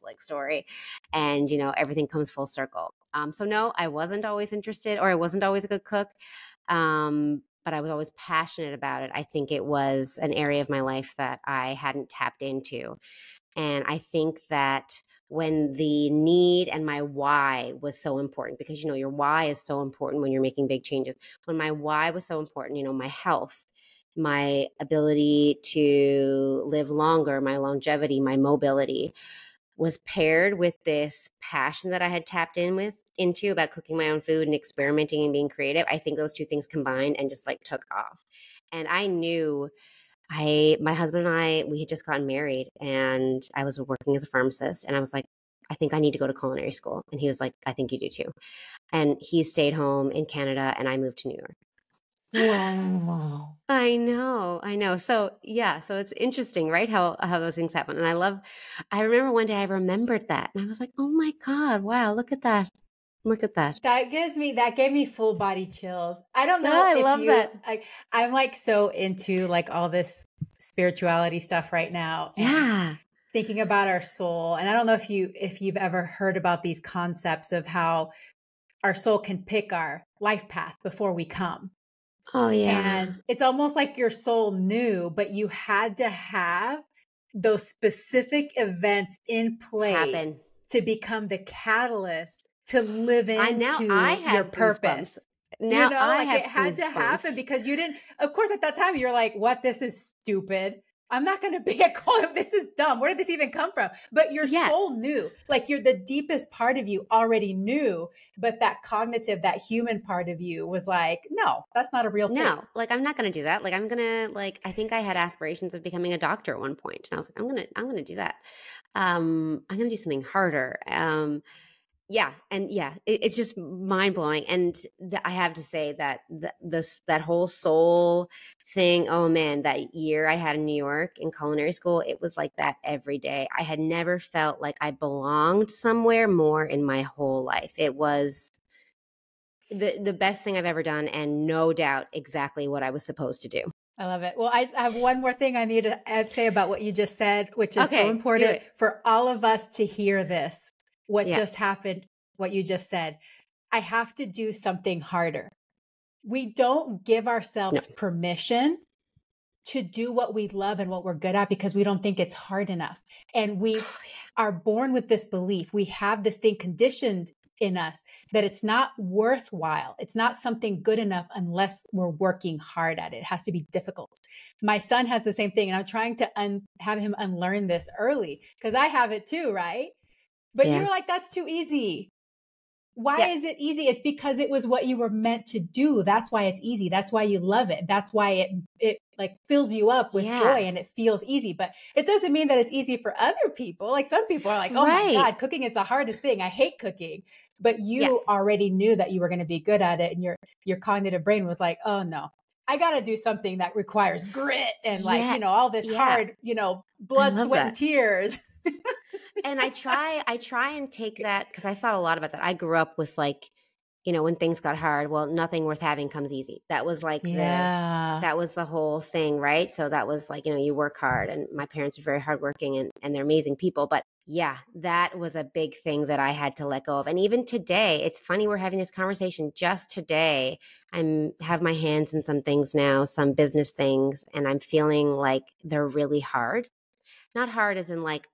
like story. And, everything comes full circle. So no, I wasn't always interested, or I wasn't always a good cook. But I was always passionate about it. I think it was an area of my life that I hadn't tapped into. And I think that when the need and my why was so important, because, your why is so important when you're making big changes. When my why was so important, my health, my ability to live longer, my longevity, my mobility was paired with this passion that I had tapped into about cooking my own food and experimenting and being creative. I think those two things combined and just like took off. And I knew my husband and I, we had just gotten married and I was working as a pharmacist, and I was like, I think I need to go to culinary school. And he was like, I think you do too. And he stayed home in Canada and I moved to New York. Wow. I know. So yeah, so it's interesting, right? How those things happen. And I remember one day I remembered that and I was like, oh my God, wow, look at that. That gave me full body chills. I don't know. Yeah, I love that. I'm like so into like all this spirituality stuff right now. Yeah. Thinking about our soul. And I don't know if you've ever heard about these concepts of how our soul can pick our life path before we come. Oh yeah. And it's almost like your soul knew, but you had to have those specific events in place to become the catalyst to live into your purpose. Now I have it had to happen because you didn't, of course, at that time you're like, what, this is stupid. I'm not going to be a call. This is dumb. Where did this even come from? But your soul knew, like the deepest part of you already knew, but that cognitive, that human part of you was like, no, that's not a real thing. No, like, I'm not going to do that. Like, I'm going to, like, I think I had aspirations of becoming a doctor at one point. And I was like, I'm going to do that. I'm going to do something harder. It's just mind blowing. And I have to say that that whole soul thing, oh man, that year I had in New York in culinary school, it was like that every day. I had never felt like I belonged somewhere more in my whole life. It was the best thing I've ever done, and no doubt exactly what I was supposed to do. I love it. Well, I have one more thing I need to say about what you just said, which is so important for all of us to hear this. What just happened, what you just said. I have to do something harder. We don't give ourselves permission to do what we love and what we're good at because we don't think it's hard enough. And we are born with this belief. We have this thing conditioned in us that it's not worthwhile. It's not something good enough unless we're working hard at it. It has to be difficult. My son has the same thing, and I'm trying to have him unlearn this early because I have it too, right? But you're like, that's too easy. Why is it easy? It's because it was what you were meant to do. That's why it's easy. That's why you love it. That's why it like fills you up with joy and it feels easy. But it doesn't mean that it's easy for other people. Like some people are like, oh my God, cooking is the hardest thing. I hate cooking. But you already knew that you were going to be good at it. And your cognitive brain was like, oh no, I got to do something that requires grit and all this hard, blood, sweat, and tears. And I try and take that, because I thought a lot about that. I grew up with like, when things got hard, well, nothing worth having comes easy. That was like that was the whole thing, right? So that was like, you work hard, and my parents are very hardworking and they're amazing people. But yeah, that was a big thing that I had to let go of. And even today, it's funny we're having this conversation just today. I have my hands in some things now, some business things, and I'm feeling like they're really hard. Not hard as in like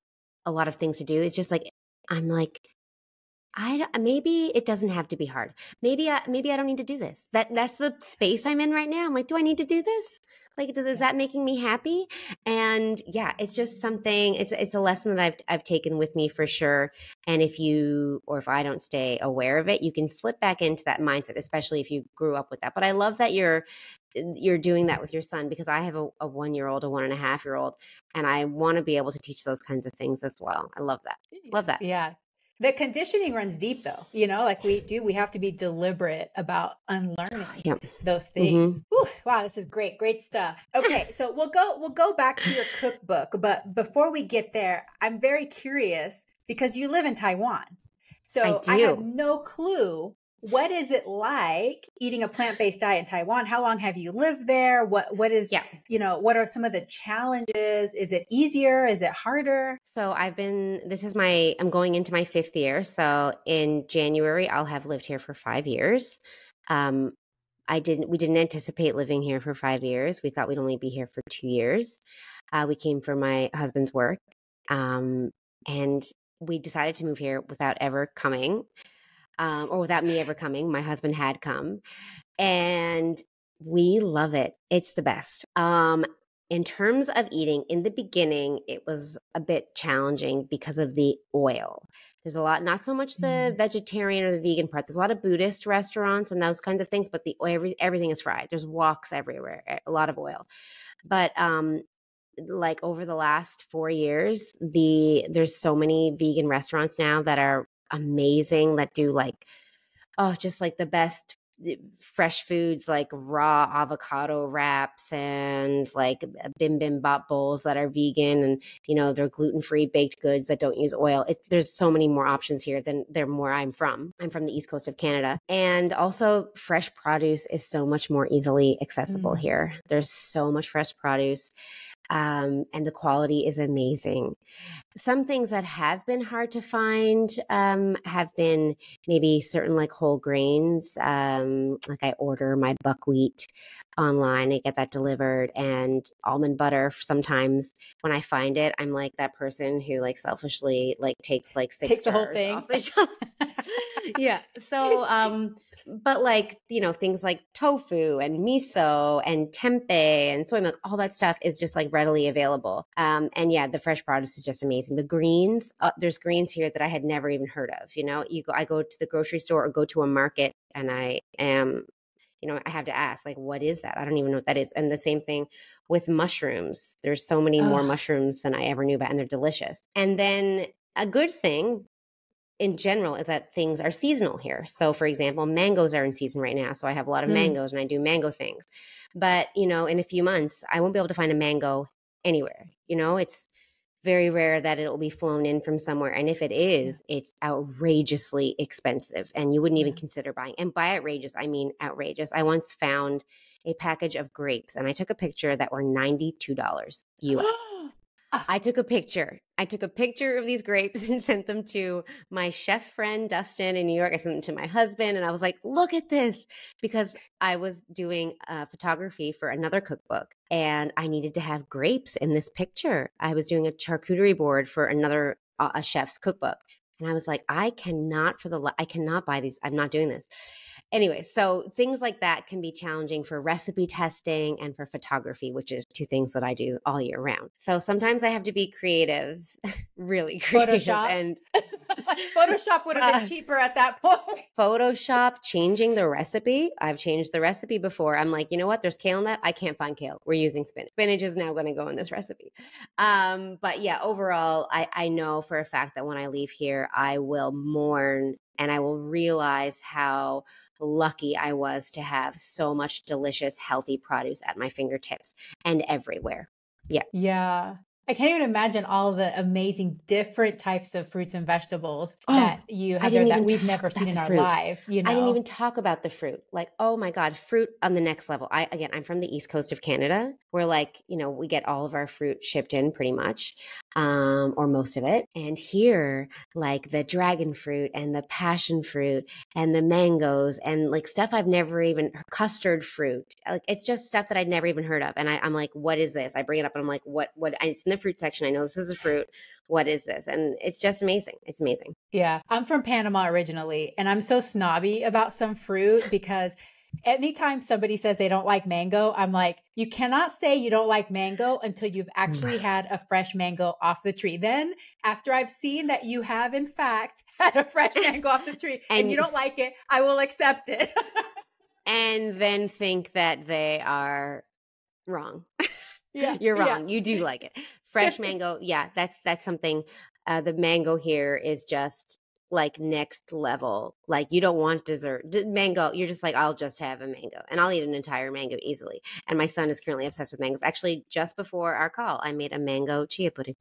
a lot of things to do. It's just like, I'm like, maybe it doesn't have to be hard. Maybe I don't need to do this. That's the space I'm in right now. I'm like, do I need to do this? Like, is that making me happy? And it's just something, it's a lesson that I've taken with me for sure. And if I don't stay aware of it, you can slip back into that mindset, especially if you grew up with that. But I love that you're doing that with your son, because I have a 1-year-old, a 1.5-year-old, and I want to be able to teach those kinds of things as well. I love that. Love that. Yeah. The conditioning runs deep though, like we have to be deliberate about unlearning those things. Ooh, wow, this is great. Great stuff. Okay. So we'll go back to your cookbook, but before we get there, I'm very curious because you live in Taiwan. So I have no clue. What is it like eating a plant-based diet in Taiwan? How long have you lived there? What is, what are some of the challenges? Is it easier? Is it harder? So I'm going into my 5th year. So in January, I'll have lived here for 5 years. We didn't anticipate living here for 5 years. We thought we'd only be here for 2 years. We came for my husband's work. And we decided to move here without ever coming. Or without me ever coming. My husband had come, and we love it. It's the best. In terms of eating, in the beginning, it was a bit challenging because of the oil. There's a lot, not so much the vegetarian or the vegan part. There's a lot of Buddhist restaurants and those kinds of things, but everything is fried. There's woks everywhere, a lot of oil. But like over the last 4 years, there's so many vegan restaurants now that are amazing, that do just like the best fresh foods, like raw avocado wraps and like bibimbap bowls that are vegan, and they're gluten-free baked goods that don't use oil. There's so many more options here than where I'm from. I'm from the east coast of Canada, and also fresh produce is so much more easily accessible here. There's so much fresh produce. And the quality is amazing. Some things that have been hard to find have been maybe certain like whole grains. Like I order my buckwheat online, I get that delivered, and almond butter. Sometimes when I find it, I'm like that person who like selfishly like takes like 6 the whole jars thing off the shelf. Yeah. So but like, things like tofu and miso and tempeh and soy milk, all that stuff is just like readily available. And yeah, the fresh produce is just amazing. The greens, there's greens here that I had never even heard of. I go to the grocery store or go to a market and I am, I have to ask, like, what is that? I don't even know what that is. And the same thing with mushrooms. There's so many more mushrooms than I ever knew about, and they're delicious. And then a good thing in general is that things are seasonal here. So for example, mangoes are in season right now. So I have a lot of mangoes and I do mango things. But, in a few months, I won't be able to find a mango anywhere. It's very rare that it'll be flown in from somewhere. And if it is, it's outrageously expensive and you wouldn't even consider buying. And by outrageous, I mean outrageous. I once found a package of grapes and I took a picture that were $92 US. I took a picture of these grapes and sent them to my chef friend, Dustin, in New York. I sent them to my husband and I was like, look at this, because I was doing photography for another cookbook and I needed to have grapes in this picture. I was doing a charcuterie board for another a chef's cookbook. And I was like, I cannot buy these. I'm not doing this. Anyway, so things like that can be challenging for recipe testing and for photography, which is two things that I do all year round. So sometimes I have to be creative, really creative. Photoshop. And Photoshop would have been cheaper at that point. Photoshop, changing the recipe. I've changed the recipe before. I'm like, you know what? There's kale in that. I can't find kale. We're using spinach. Spinach is now going to go in this recipe. But yeah, overall, I know for a fact that when I leave here, I will mourn and I will realize how lucky I was to have so much delicious, healthy produce at my fingertips and everywhere. Yeah. Yeah. I can't even imagine all the amazing different types of fruits and vegetables that you have there that we've never seen in our lives. I didn't even talk about the fruit. Like, oh my God, fruit on the next level. I'm from the East Coast of Canada, where like, we get all of our fruit shipped in pretty much, or most of it. And here, like the dragon fruit and the passion fruit and the mangoes and like stuff I've never even, custard fruit. Like it's just stuff that I'd never even heard of. And I'm like, what is this? I bring it up and I'm like, what? And it's in the fruit section. I know this is a fruit. What is this? And it's just amazing. It's amazing. Yeah. I'm from Panama originally, and I'm so snobby about some fruit because anytime somebody says they don't like mango, I'm like, you cannot say you don't like mango until you've actually had a fresh mango off the tree. Then after I've seen that you have in fact had a fresh mango off the tree and you don't like it, I will accept it. And then think that they are wrong. Yeah, you're wrong. Yeah. You do like it. Fresh mango. Yeah, that's something. The mango here is just like next level. Like you don't want dessert mango. You're just like, I'll just have a mango and I'll eat an entire mango easily. And my son is currently obsessed with mangoes. Actually, just before our call, I made a mango chia pudding.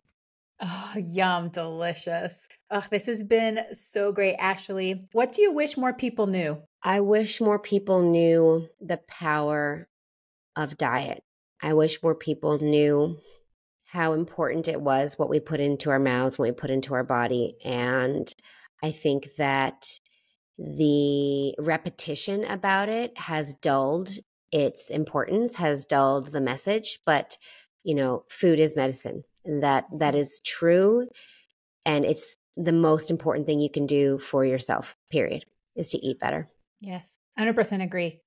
Oh, yum. Delicious. Oh, this has been so great. Ashley, what do you wish more people knew? I wish more people knew the power of diet. I wish more people knew how important it was what we put into our mouths, what we put into our body. And I think that the repetition about it has dulled its importance, has dulled the message. But, food is medicine. And that is true. And it's the most important thing you can do for yourself, period, is to eat better. Yes, 100% agree.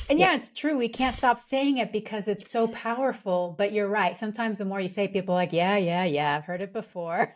And yeah, it's true. We can't stop saying it because it's so powerful, but you're right. Sometimes the more you say, people are like, yeah, I've heard it before.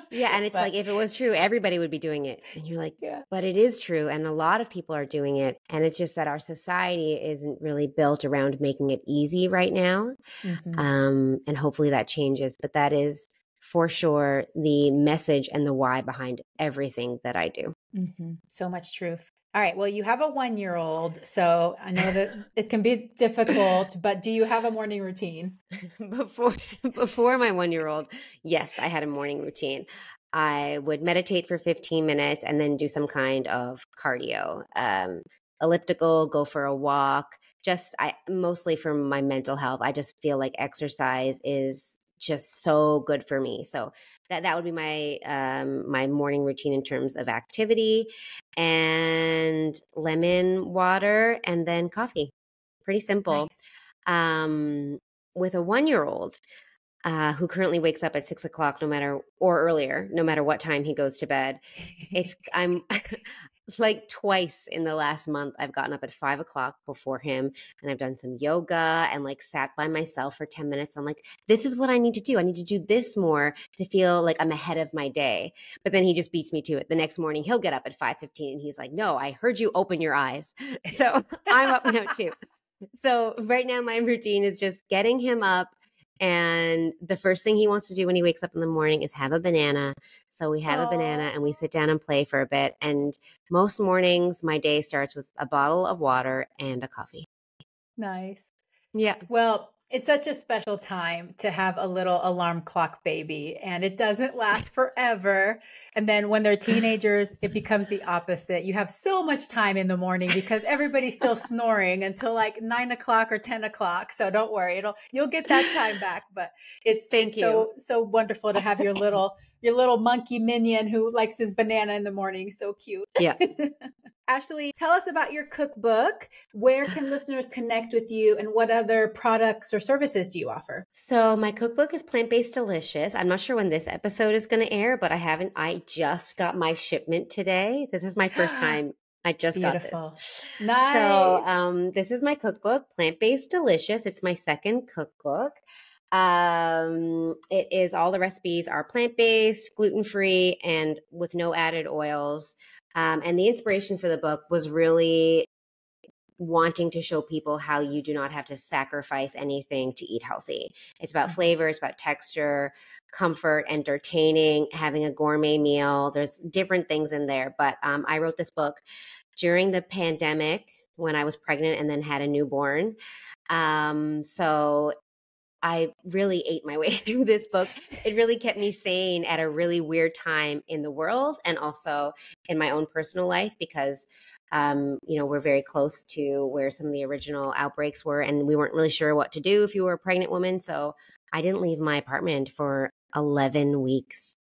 Yeah. And it's like, if it was true, everybody would be doing it. And you're like, but it is true. And a lot of people are doing it. And it's just that our society isn't really built around making it easy right now. Mm-hmm. And hopefully that changes. But that is for sure the message and the why behind everything that I do. Mm-hmm. So much truth. All right. Well, you have a 1-year-old, so I know that it can be difficult, but do you have a morning routine? Before my 1-year-old, yes, I had a morning routine. I would meditate for 15 minutes and then do some kind of cardio, elliptical, go for a walk. Mostly for my mental health. I just feel like exercise is just so good for me. So that would be my my morning routine in terms of activity, and lemon water and then coffee. Pretty simple. Nice. With a 1-year-old who currently wakes up at 6 o'clock, or earlier, no matter what time he goes to bed, like twice in the last month, I've gotten up at 5 o'clock before him, and I've done some yoga and like sat by myself for 10 minutes. I'm like, this is what I need to do. I need to do this more to feel like I'm ahead of my day. But then he just beats me to it. The next morning, he'll get up at 5:15 and he's like, no, I heard you open your eyes. So I'm up now too. So right now my routine is just getting him up. And the first thing he wants to do when he wakes up in the morning is have a banana. So we have a banana and we sit down and play for a bit. And most mornings, my day starts with a bottle of water and a coffee. Nice. Yeah. Well, it's such a special time to have a little alarm clock baby, and it doesn't last forever. And then when they're teenagers, it becomes the opposite. You have so much time in the morning because everybody's still snoring until like 9 o'clock or 10 o'clock. So don't worry, you'll get that time back. But it's so wonderful to have your little monkey minion who likes his banana in the morning. So cute. Yeah. Ashley, tell us about your cookbook. Where can listeners connect with you, and what other products or services do you offer? So my cookbook is Plant-Based Delicious. I'm not sure when this episode is going to air, but I just got my shipment today. This is my first time. I just got this. Nice. So this is my cookbook, Plant-Based Delicious. It's my second cookbook. It is, all the recipes are plant-based, gluten-free, and with no added oils. And the inspiration for the book was really wanting to show people how you do not have to sacrifice anything to eat healthy. It's about flavor, it's about texture, comfort, entertaining, having a gourmet meal. There's different things in there. But I wrote this book during the pandemic when I was pregnant and then had a newborn. So I really ate my way through this book. It really kept me sane at a really weird time in the world and also in my own personal life because, we're very close to where some of the original outbreaks were, and we weren't really sure what to do if you were a pregnant woman. So I didn't leave my apartment for 11 weeks.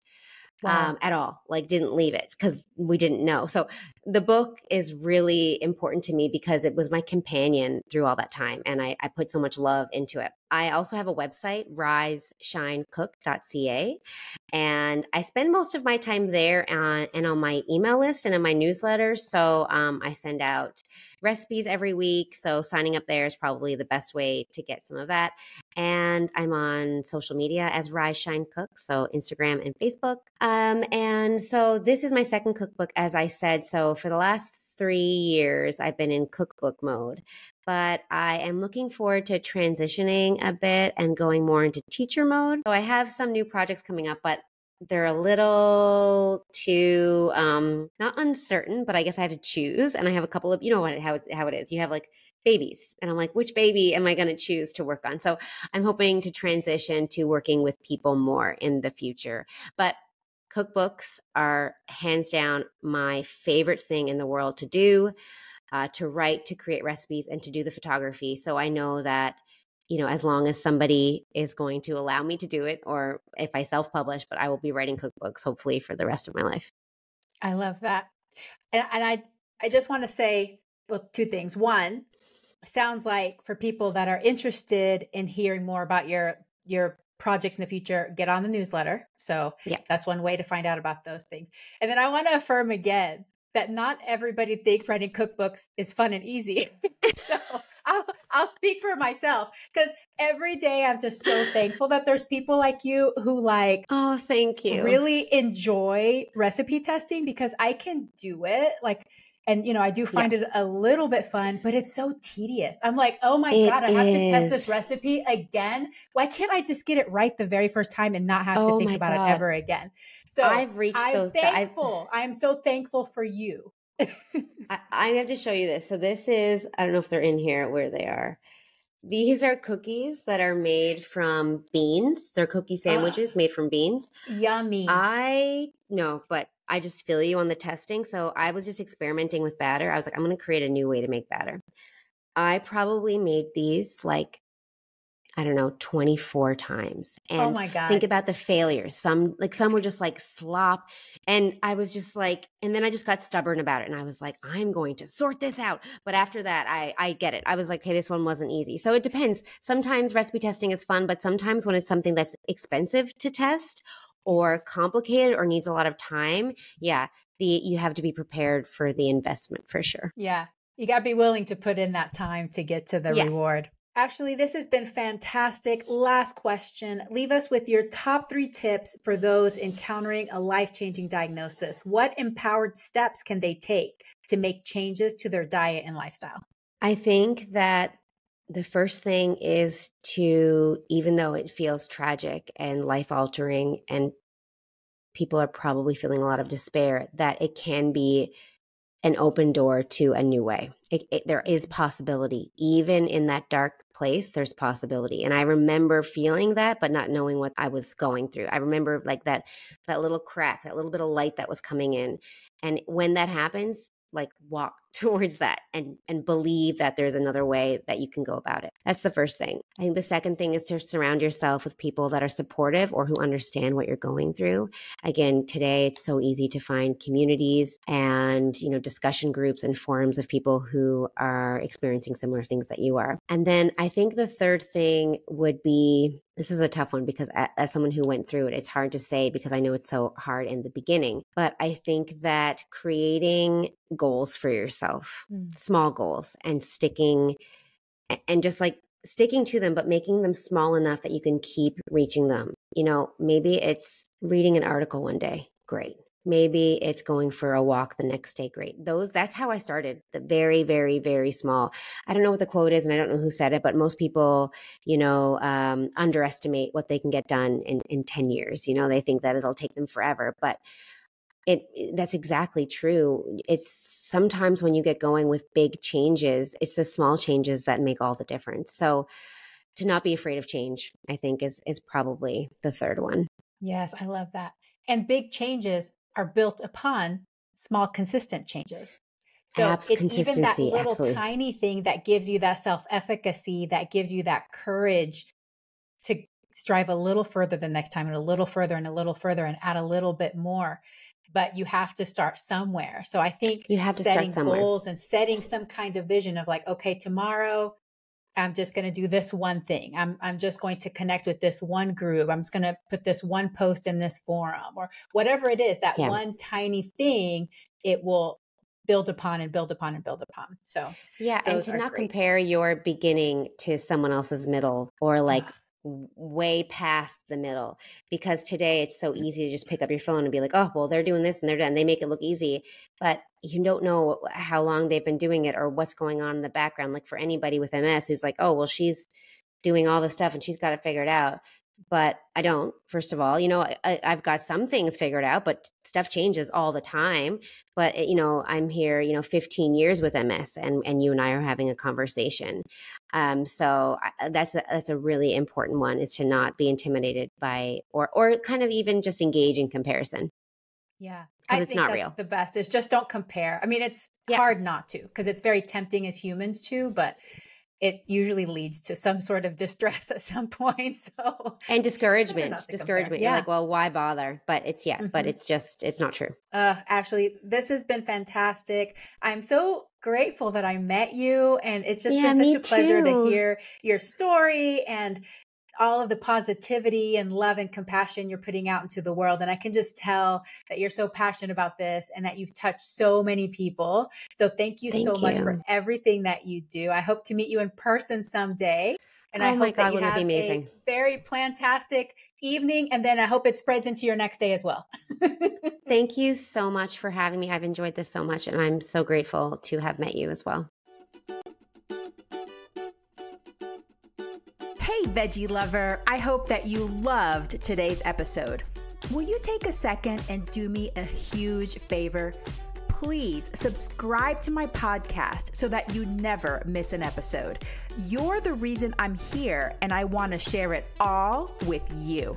Wow. At all. Like, didn't leave it because we didn't know. So the book is really important to me because it was my companion through all that time. And I put so much love into it. I also have a website, riseshinecook.ca. And I spend most of my time there and on my email list and on my newsletters. So I send out recipes every week. So signing up there is probably the best way to get some of that. And I'm on social media as Rise Shine Cook, so Instagram and Facebook. And so this is my second cookbook, as I said. So for the last 3 years, I've been in cookbook mode. But I am looking forward to transitioning a bit and going more into teacher mode. So I have some new projects coming up, but they're a little too, not uncertain, but I guess I have to choose. And I have a couple of, how it is. You have like babies. And I'm like, which baby am I going to choose to work on? So I'm hoping to transition to working with people more in the future. But cookbooks are hands down my favorite thing in the world to do. To write, to create recipes, and to do the photography. So I know that, as long as somebody is going to allow me to do it, or if I self-publish, but I will be writing cookbooks hopefully for the rest of my life. I love that. And I just want to say, well, 2 things. One, sounds like for people that are interested in hearing more about your projects in the future, get on the newsletter. So yeah, that's one way to find out about those things. And then I want to affirm again that not everybody thinks writing cookbooks is fun and easy. So I'll speak for myself because every day I'm just so thankful that there's people like you who oh, thank you, really enjoy recipe testing because I can do it. And, I do find it a little bit fun, but it's so tedious. I'm like, oh my God, I have to test this recipe again. Why can't I just get it right the very first time and not have to think about it ever again? So I'm thankful. I'm so thankful for you. I have to show you this. So this is, I don't know if they're in here where they are. These are cookies that are made from beans. They're cookie sandwiches made from beans. Yummy. I know, but I just feel you on the testing. So I was just experimenting with batter. I was like, I'm going to create a new way to make batter. I probably made these 24 times. And oh my God. Think about the failures. Some were just slop. And I was just and then I just got stubborn about it. And I was like, I'm going to sort this out. But after that, I get it. I was like, hey, this one wasn't easy. So it depends. Sometimes recipe testing is fun, but sometimes when it's something that's expensive to test or complicated or needs a lot of time, you have to be prepared for the investment for sure. Yeah. You got to be willing to put in that time to get to the reward. Ashley, this has been fantastic. Last question. Leave us with your top 3 tips for those encountering a life-changing diagnosis. What empowered steps can they take to make changes to their diet and lifestyle? I think that the first thing is to, even though it feels tragic and life-altering and people are probably feeling a lot of despair, that it can be an open door to a new way. There is possibility. Even in that dark place, there's possibility. And I remember feeling that, but not knowing what I was going through. I remember like that little crack, that little bit of light that was coming in. And when that happens, like walk towards that and believe that there's another way that you can go about it. That's the first thing. I think the second thing is to surround yourself with people that are supportive or who understand what you're going through. Again, today it's so easy to find communities and, discussion groups and forums of people who are experiencing similar things that you are. And then I think the third thing would be, this is a tough one because as someone who went through it, it's hard to say because I know it's so hard in the beginning. But I think that creating goals for yourself, small goals, and sticking to them, but making them small enough that you can keep reaching them. Maybe it's reading an article one day. Great. Maybe it's going for a walk the next day. Great. That's how I started. The very, very, very small. I don't know what the quote is and I don't know who said it, but most people, underestimate what they can get done in 10 years. They think that it'll take them forever, but that's exactly true. It's sometimes when you get going with big changes, it's the small changes that make all the difference. So to not be afraid of change, I think is probably the third one. Yes, I love that. And big changes are built upon small, consistent changes. So it's even that little tiny thing that gives you that self-efficacy, that gives you that courage to strive a little further the next time and a little further and a little further and add a little bit more. But you have to start somewhere. So I think you have to setting start goals and setting some kind of vision of like, okay, tomorrow I'm just going to do this one thing. I'm just going to connect with this one group. I'm just going to put this one post in this forum or whatever it is, that one tiny thing, it will build upon and build upon and build upon. So and to not compare your beginning to someone else's middle or like way past the middle, because today it's so easy to just pick up your phone and be like, oh, well, they're doing this and they're done. They make it look easy, but you don't know how long they've been doing it or what's going on in the background. Like for anybody with MS who's like, oh, well, she's doing all this stuff and she's got it figured out. But I don't, first of all, I've got some things figured out, but stuff changes all the time. But, I'm here, 15 years with MS and you and I are having a conversation. So that's a really important one, is to not be intimidated by, or kind of even just engage in comparison. Yeah. Because it's not real. The best is just don't compare. I mean, it's hard not to, because it's very tempting as humans to, but it usually leads to some sort of distress at some point. And discouragement. You're like, well, why bother? But but it's not true. Ashley, this has been fantastic. I'm so grateful that I met you, and it's just been such a pleasure to hear your story and all of the positivity and love and compassion you're putting out into the world. And I can just tell that you're so passionate about this and that you've touched so many people. So thank you so much for everything that you do. I hope to meet you in person someday. And I hope that you have a very plantastic evening. And then I hope it spreads into your next day as well. Thank you so much for having me. I've enjoyed this so much, and I'm so grateful to have met you as well. Hey, veggie lover. I hope that you loved today's episode. Will you take a second and do me a huge favor? Please subscribe to my podcast so that you never miss an episode. You're the reason I'm here, and I want to share it all with you.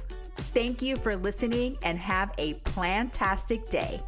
Thank you for listening, and have a plantastic day.